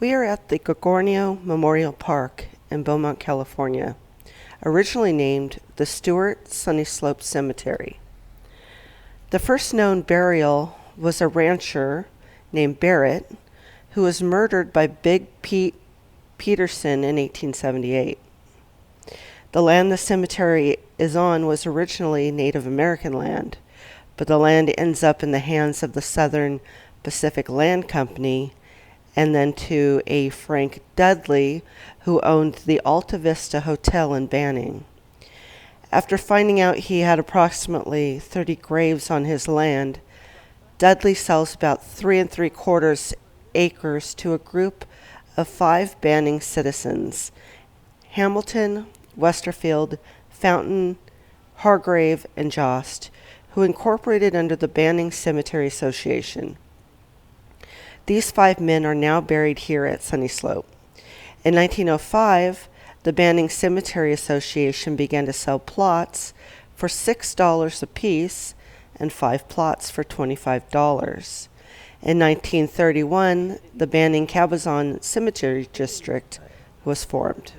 We are at the Gorgonio Memorial Park in Beaumont, California, originally named the Stewart Sunnyslope Cemetery. The first known burial was a rancher named Barrett, who was murdered by Big Pete Peterson in 1878. The land the cemetery is on was originally Native American land, but the land ends up in the hands of the Southern Pacific Land Company and then to a Frank Dudley, who owned the Alta Vista Hotel in Banning. After finding out he had approximately 30 graves on his land, Dudley sells about 3¾ acres to a group of 5 Banning citizens: Hamilton, Westerfield, Fountain, Hargrave, and Jost, who incorporated under the Banning Cemetery Association. These 5 men are now buried here at Sunnyslope. In 1905, the Banning Cemetery Association began to sell plots for $6 apiece and 5 plots for $25. In 1931, the Banning Cabazon Cemetery District was formed.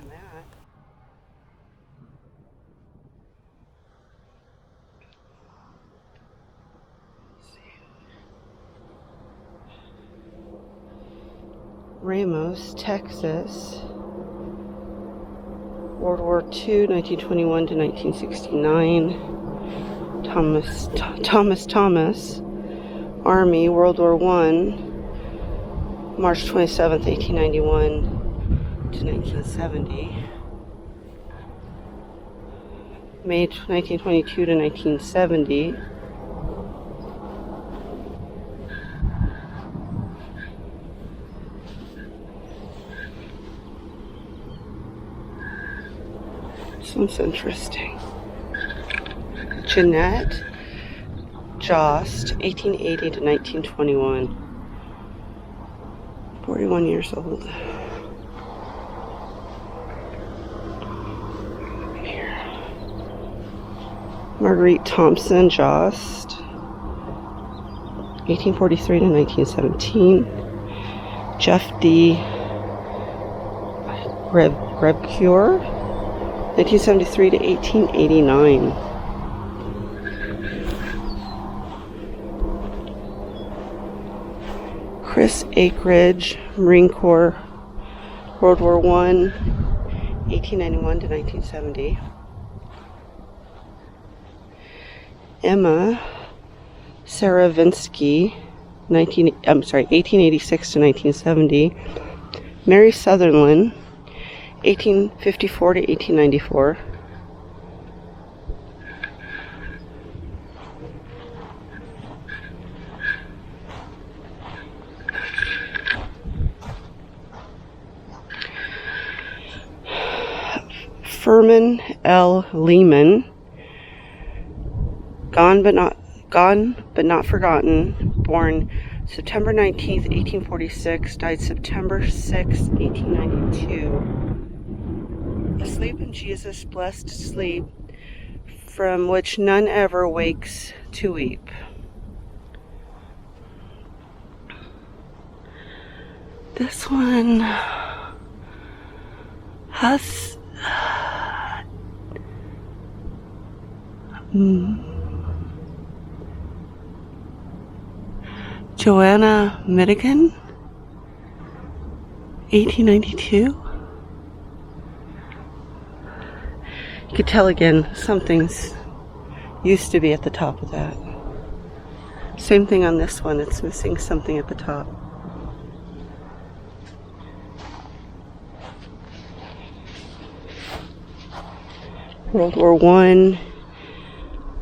Ramos, Texas, World War II, 1921 to 1969. Thomas, Army, World War I, March 27th, 1891 to 1970. May 1922 to 1970. Sounds interesting. Jeanette Jost, 1880 to 1921. 41 years old. Here. Marguerite Thompson Jost, 1843 to 1917. Jeff D. Rebcure, 1973 to 1889. Chris Akeridge, Marine Corps, World War I, 1891 to 1970. Emma Saravinsky, 1886 to 1970. Mary Sutherland, 1854 to 1894. Furman L. Lehman, gone but not forgotten, born September 19th, 1846, died September 6th, 1892. Asleep in Jesus' blessed sleep, from which none ever wakes to weep. This one has Joanna Madigan, 1892. You could tell again, something's used to be at the top of that. Same thing on this one, it's missing something at the top. World War I,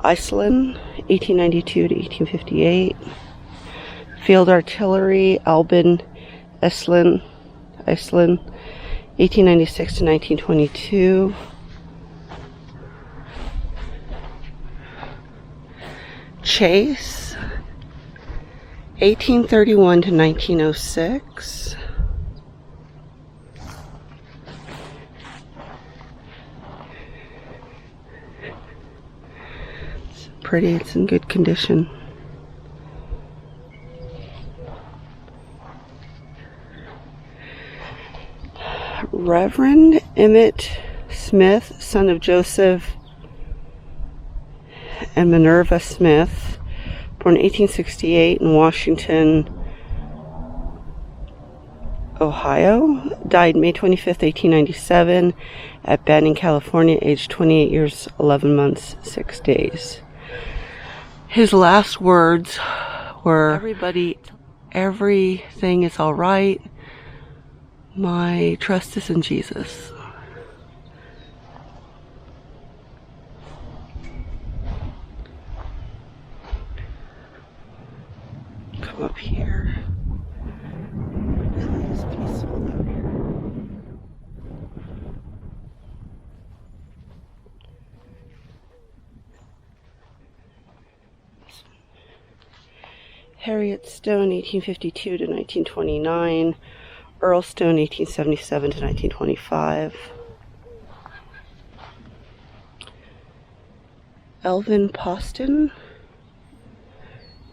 Iceland, 1892 to 1858. Field Artillery, Albin, Iceland, 1896 to 1922. Chase, 1831 to 1906. It's pretty, it's in good condition. Reverend Emmett Smith, son of Joseph and Minerva Smith, born 1868 in Washington, Ohio, died May 25th, 1897 at Banning, California, aged 28 years, 11 months, 6 days. His last words were, everything is all right. My trust is in Jesus. Come up here. It's peaceful out here. Harriet Stone, 1852 to 1929. Earl Stone, 1877 to 1925. Elvin Poston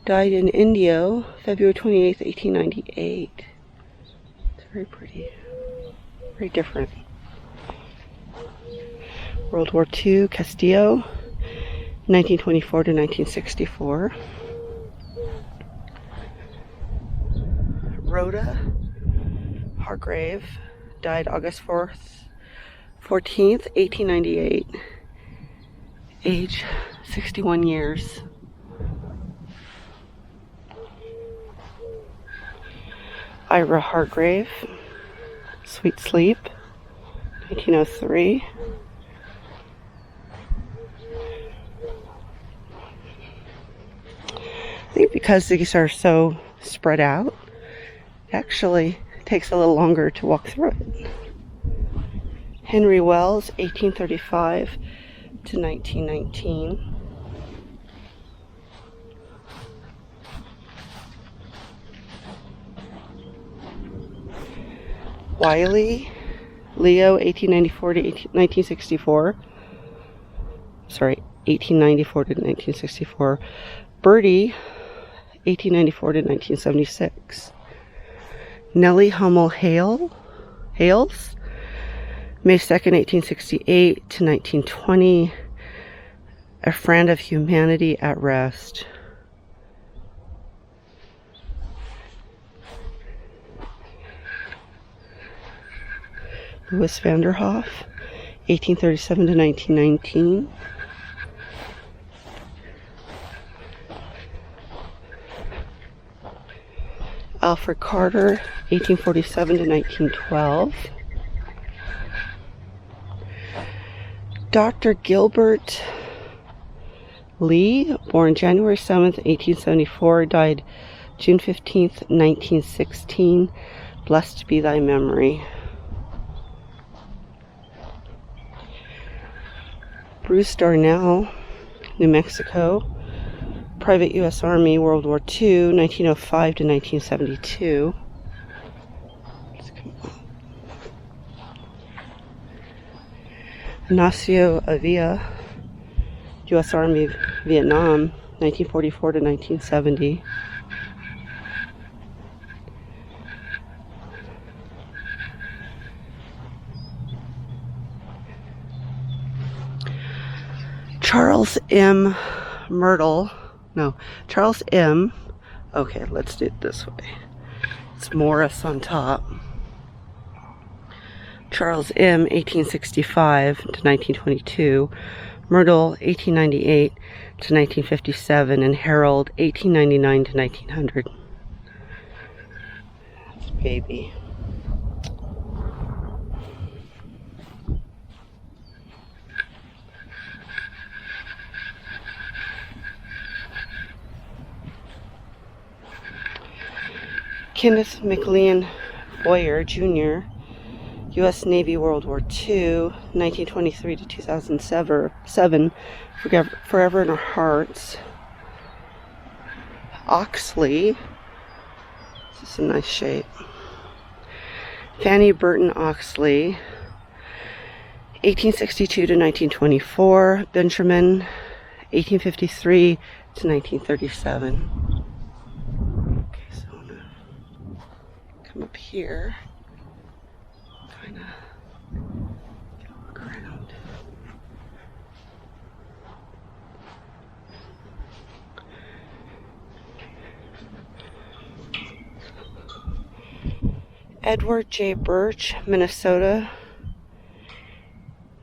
died in Indio, February 28th, 1898. It's very pretty. Very different. World War II, Castillo, 1924 to 1964. Rhoda Hargrave died August 14th, 1898, age 61 years. Ira Hargrave, Sweet Sleep, 1903. I think because these are so spread out, it actually takes a little longer to walk through it. Henry Wells, 1835 to 1919. Wiley Leo, 1894 to 1964. Sorry, 1894 to 1964. Bertie, 1894 to 1976. Nellie Hummel Hales, May 2nd, 1868 to 1920, a friend of humanity at rest. Louis Vanderhoff, 1837 to 1919. Alfred Carter, 1847 to 1912. Dr. Gilbert Lee, born January 7th, 1874, died June 15th, 1916. Blessed be thy memory. Bruce Darnell, New Mexico, Private U.S. Army, World War II, 1905 to 1972. Ignacio Avila, U.S. Army, Vietnam, 1944 to 1970. Charles M. Charles M. Okay, let's do it this way. It's Morris on top. Charles M., 1865 to 1922. Myrtle, 1898 to 1957. And Harold, 1899 to 1900. That's baby. Kenneth McLean Boyer, Jr., U.S. Navy, World War II, 1923 to 2007, forever in our hearts. Oxley, this is a nice shape. Fanny Burton Oxley, 1862 to 1924. Benjamin, 1853 to 1937. Okay, so I'm gonna come up here, kind of look around. Edward J. Birch, Minnesota,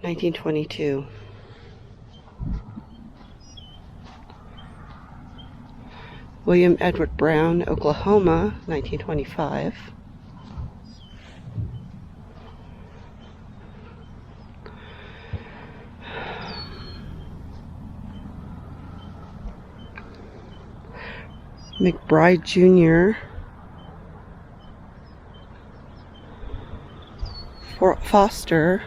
1922. William Edward Brown, Oklahoma, 1925. McBride Jr., Foster,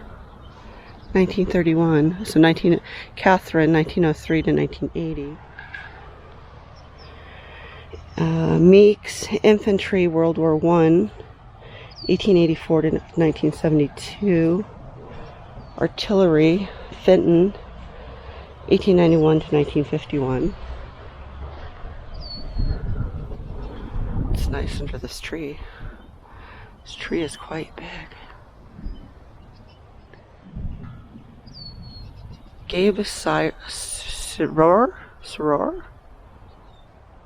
1931. So Catherine, 1903 to 1980. Meeks, Infantry, World War I, 1884 to 1972. Artillery, Fenton, 1891 to 1951. It's nice under this tree. This tree is quite big. Gabe Soror.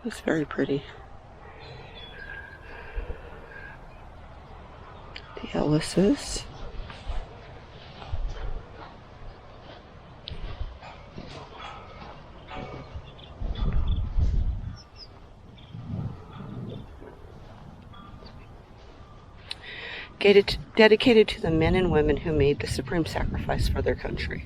It's very pretty. The Ellises. Dedicated to the men and women who made the supreme sacrifice for their country.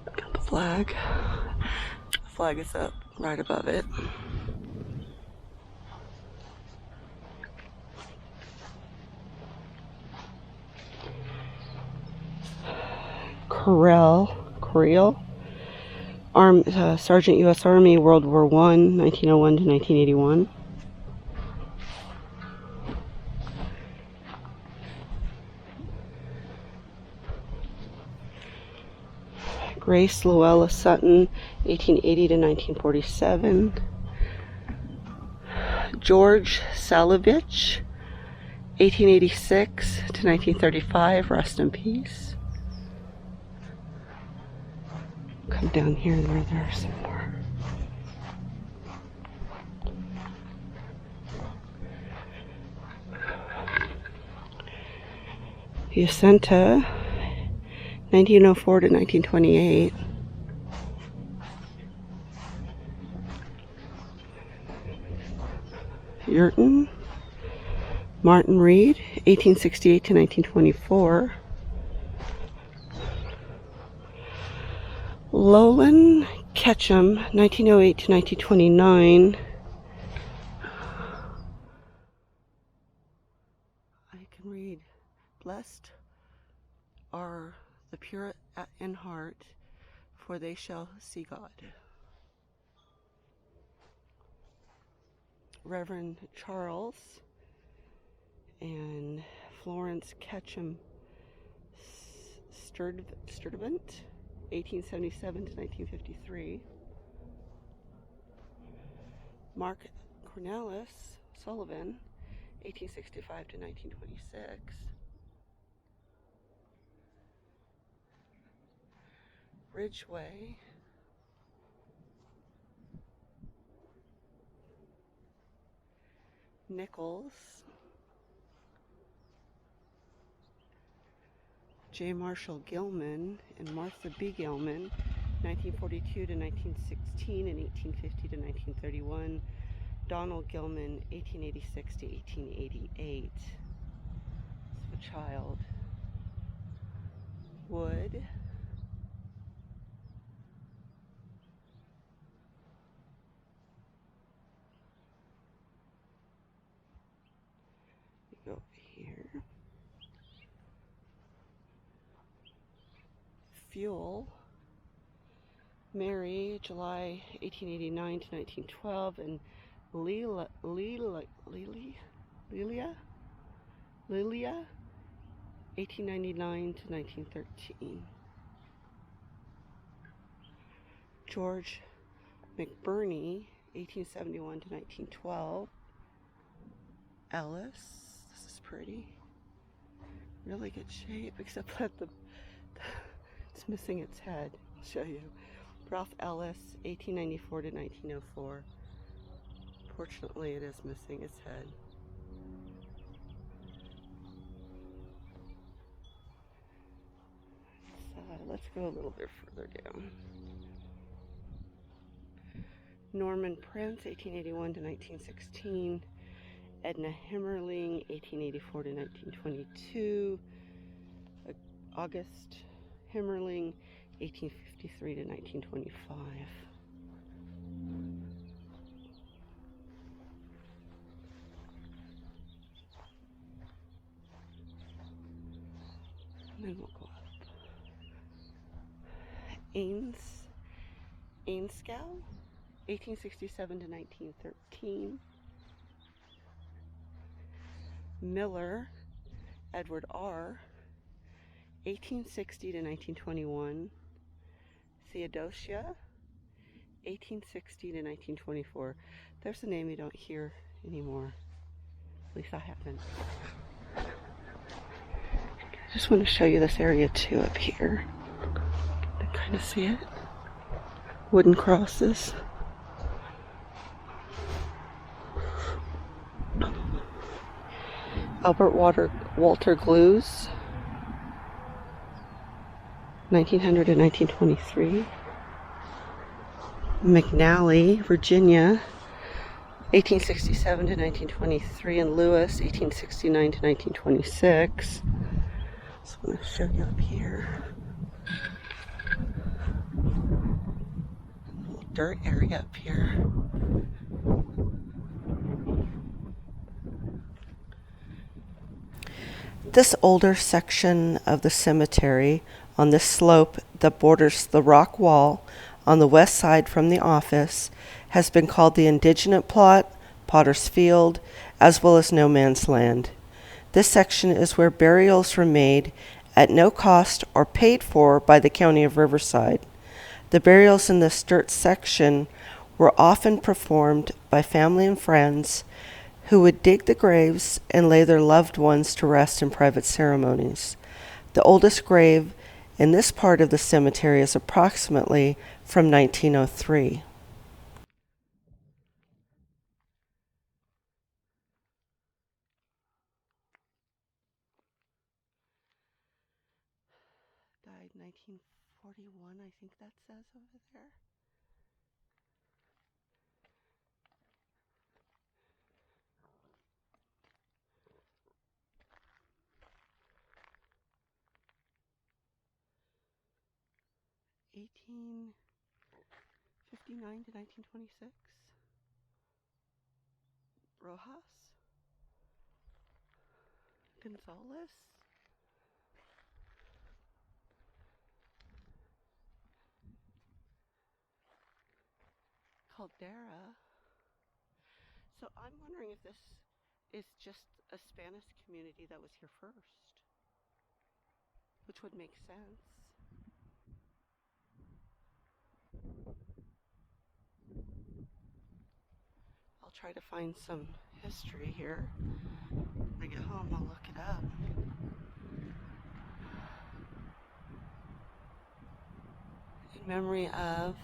Got the flag. The flag is up right above it. Correll. Sergeant U.S. Army, World War I, 1901 to 1981. Grace Luella Sutton, 1880 to 1947. George Salovich, 1886 to 1935. Rest in peace. Come down here where there are some more. Jacinta, 1904 to 1928. Yurton, Martin Reed, 1868 to 1924. Lowland Ketchum, 1908 to 1929. I can read. Blessed are the pure in heart, for they shall see God. Reverend Charles and Florence Ketchum Sturdivant, 1877 to 1953. Mark Cornelis Sullivan, 1865 to 1926. Ridgway, Nichols, J. Marshall Gilman and Martha B. Gilman, 1942 to 1916 and 1850 to 1931. Donald Gilman, 1886 to 1888. So a child. Wood. We go over here. Fuel. Mary, July 1889 to 1912, and Lilia, 1899 to 1913. George McBurney, 1871 to 1912. Ellis, this is pretty. Really good shape, except that it's missing its head. I'll show you. Ralph Ellis, 1894 to 1904. Fortunately, it is missing its head. Let's go a little bit further down. Norman Prince, 1881 to 1916. Edna Himmerling, 1884 to 1922. August Himmerling, 1853 to 1925. And then we'll go up. Ainscow, 1867 to 1913. Miller, Edward R., 1860 to 1921. Theodosia, 1860 to 1924. There's a name you don't hear anymore. At least I haven't. I just want to show you this area too up here. You can kind of see it. Wooden crosses. Albert Walter Glues, 1900 to 1923. McNally, Virginia, 1867 to 1923, and Lewis, 1869 to 1926. So I'm going to show you up here. A little dirt area up here. This older section of the cemetery on this slope that borders the rock wall on the west side from the office has been called the indigenous plot, Potter's Field, as well as No Man's Land. This section is where burials were made at no cost or paid for by the county of Riverside. The burials in this dirt section were often performed by family and friends who would dig the graves and lay their loved ones to rest in private ceremonies. The oldest grave in this part of the cemetery is approximately from 1903. Died 1941, I think that says over there. (1859 to 1926). Rojas, Gonzalez, Caldera. So I'm wondering if this is just a Spanish community that was here first, which would make sense. I'll try to find some history here. When I get home, I'll look it up. In memory of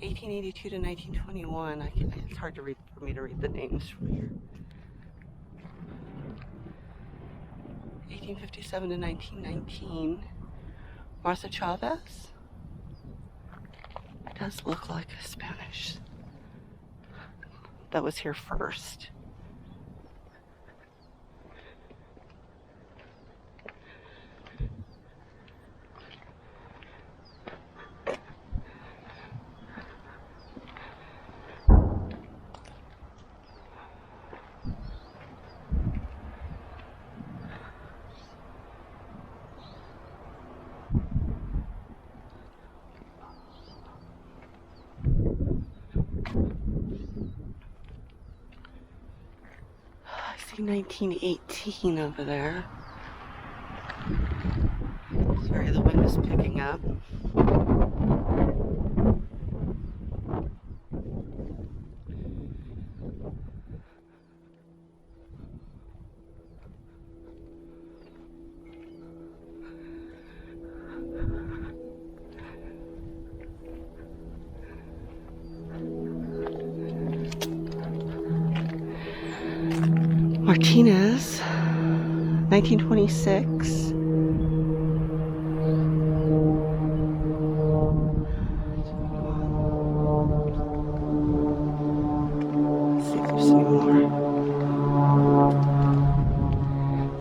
1882 to 1921. It's hard to read for me to read the names from here. 1857 to 1919. Martha Chavez. It does look like a Spanish that was here first. I see 1918 over there. Sorry, the wind is picking up. Martinez, 1926. Let's see if there's any more.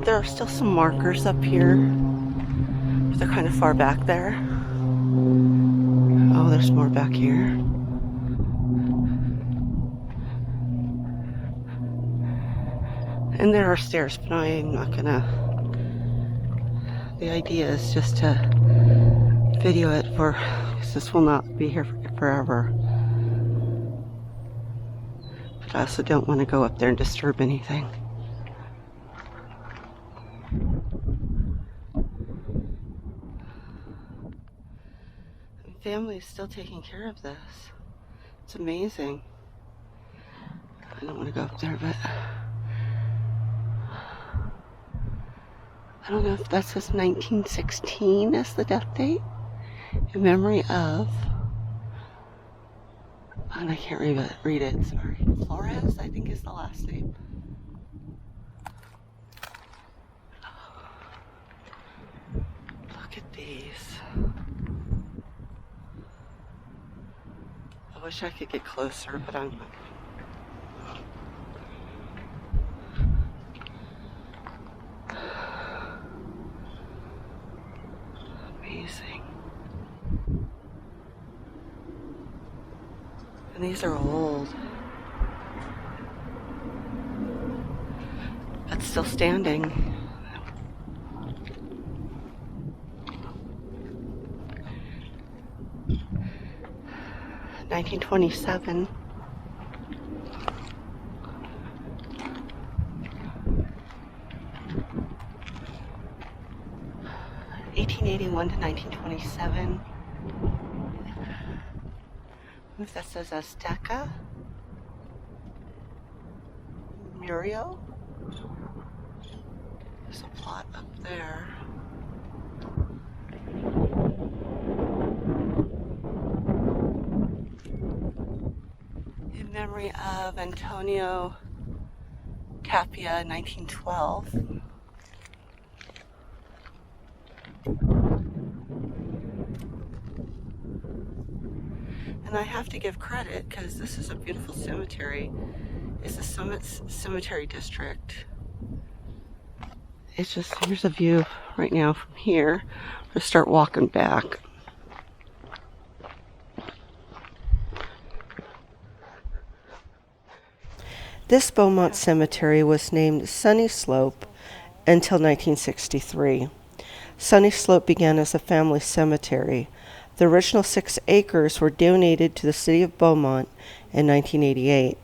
There are still some markers up here, but they're kind of far back there. Oh, there's more back here. And there are stairs, but I'm not gonna. The idea is just to video it because this will not be here forever. But I also don't want to go up there and disturb anything. The family is still taking care of this. It's amazing. I don't want to go up there, but I don't know if that says 1916 as the death date in memory of, and I can't read it, sorry. Flores, I think is the last name. Look at these. I wish I could get closer, but I'm not. Amazing. And these are old, but still standing. 1927. (1881 to 1927). If that says Azteca, Muriel. There's a plot up there. In memory of Antonio Tapia, 1912. And I have to give credit because this is a beautiful cemetery. It's the Summit Cemetery District. It's just, here's a view right now from here. We'll start walking back. This Beaumont cemetery was named Sunnyslope until 1963. Sunnyslope began as a family cemetery. The original 6 acres were donated to the city of Beaumont in 1988.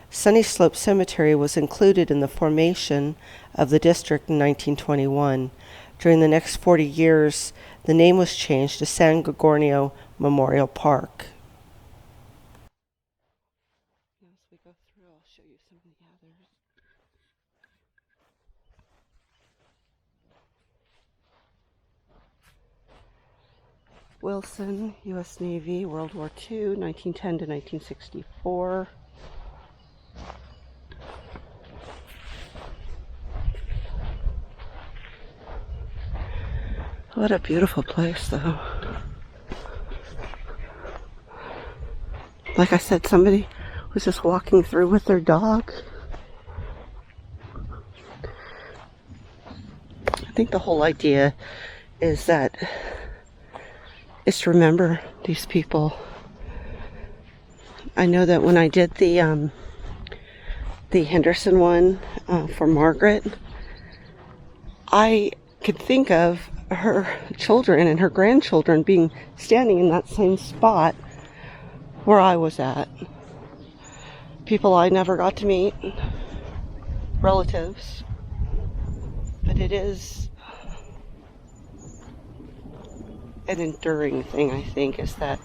Sunnyslope Cemetery was included in the formation of the district in 1921. During the next 40 years, the name was changed to San Gorgonio Memorial Park. As we go through, I'll show you some of the others. Wilson, U.S. Navy, World War II, 1910 to 1964. What a beautiful place, though. Like I said, somebody was just walking through with their dog. I think the whole idea is to remember these people. I know that when I did the Henderson one for Margaret, I could think of her children and her grandchildren being standing in that same spot where I was at. People I never got to meet, relatives, but it is an enduring thing, I think, is that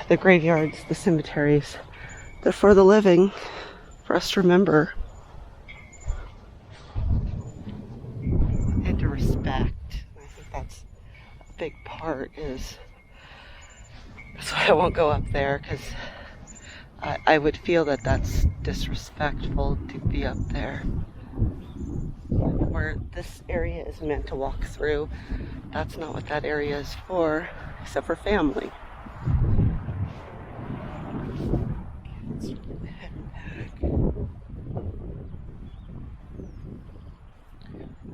the graveyards, the cemeteries, they're for the living, for us to remember and to respect. I think that's a big part. That's why I won't go up there, because I would feel that that's disrespectful to be up there. Where this area is meant to walk through, that's not what that area is for, except for family.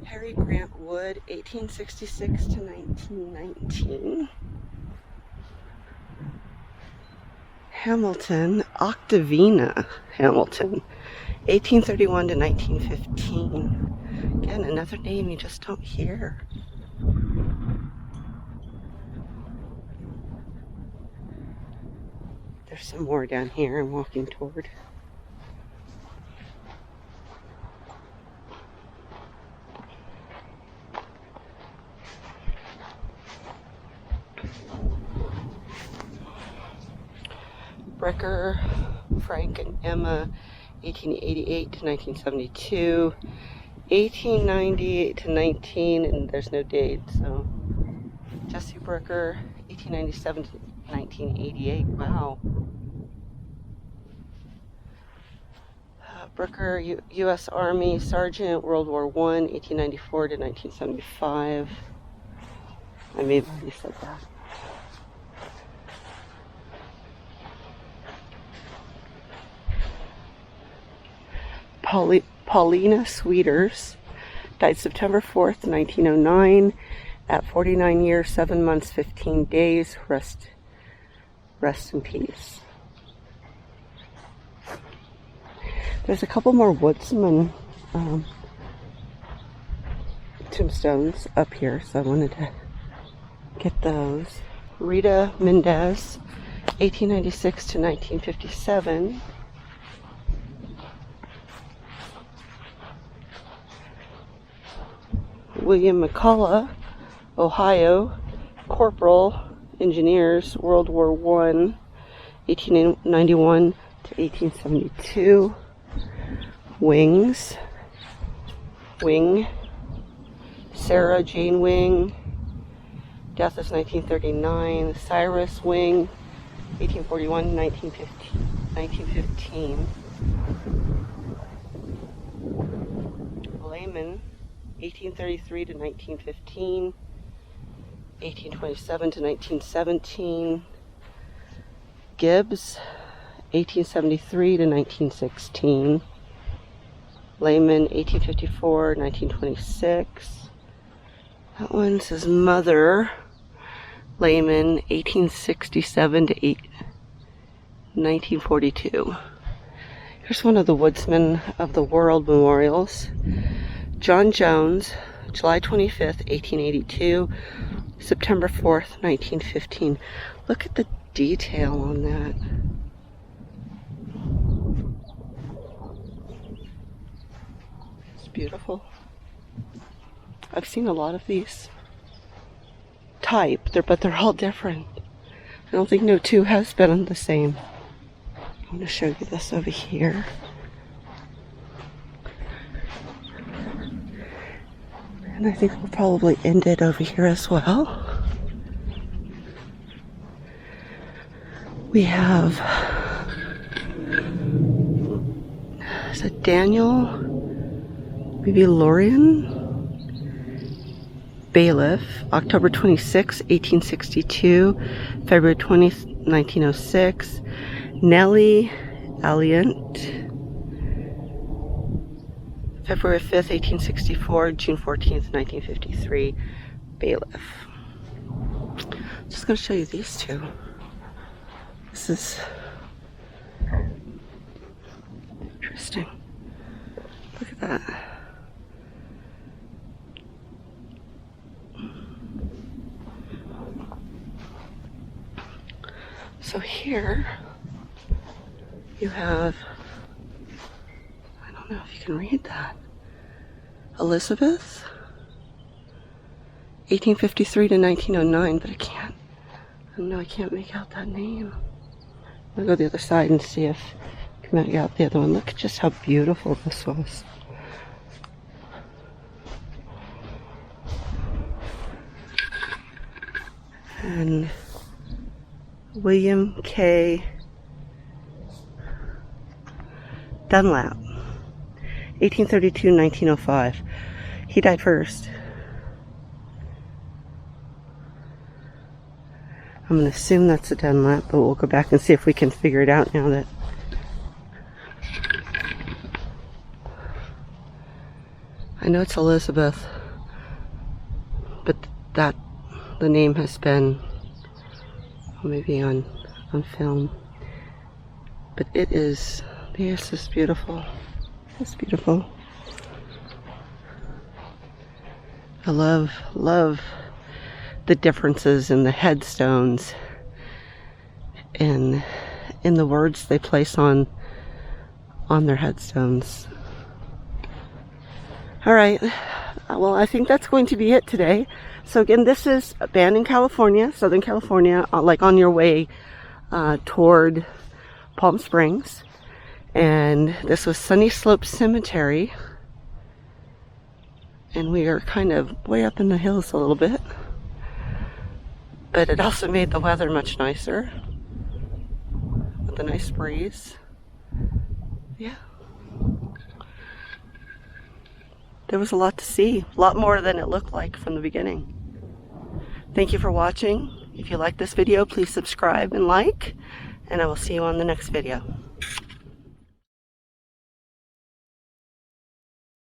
Harry Grant Wood, 1866 to 1919. Hamilton, Octavina Hamilton, 1831 to 1915. Again, another name you just don't hear. There's some more down here I'm walking toward. Bricker, Frank and Emma, 1888 to 1972, 1898 to 19, and there's no date, so Jesse Bricker, 1897 to 1988, wow. Bricker, U.S. Army Sergeant, World War I, 1894 to 1975. I may have already said that. Paulina Sweeters, died September 4th, 1909, at 49 years, 7 months, 15 days. Rest in peace. There's a couple more Woodsman tombstones up here, so I wanted to get those. Rita Mendez, 1896 to 1957. William McCullough, Ohio, Corporal, Engineers, World War I, 1891 to 1872. Wing, Sarah Jane Wing, death is 1939. Cyrus Wing, 1841 to 1915. Layman, 1833 to 1915, 1827 to 1917. Gibbs, 1873 to 1916. Layman, 1854, 1926. That one says Mother. Layman, 1867 to 1942. Here's one of the Woodsmen of the World memorials. John Jones, July 25th, 1882, September 4th, 1915. Look at the detail on that. It's beautiful. I've seen a lot of these type, but they're all different. I don't think no two has been the same. I'm going to show you this over here. And I think we'll probably end it over here as well. We have, is it Daniel, maybe Lorian? Bailiff, October 26, 1862, February 20th, 1906. Nellie Alliant, February 5th, 1864, June 14th, 1953, bailiff. I'm just going to show you these two. This is interesting. Look at that. So here you have, I don't know if you can read that, Elizabeth, 1853 to 1909, but I can't make out that name. I'll go the other side and see if I can make out the other one. Look at just how beautiful this was. And William K. Dunlap, 1832-1905. He died first. I'm going to assume that's a Dunlap, but we'll go back and see if we can figure it out now that... I know it's Elizabeth, but that the name has been maybe on film. But it is, this is beautiful. It's beautiful. I love the differences in the headstones and in the words they place on their headstones. All right, well, I think that's going to be it today. So again, this is Abandon, California, Southern California, like on your way toward Palm Springs. And this was Sunnyslope Cemetery. And we are kind of way up in the hills a little bit. But it also made the weather much nicer with a nice breeze. Yeah. There was a lot to see, a lot more than it looked like from the beginning. Thank you for watching. If you like this video, please subscribe and like, and I will see you on the next video.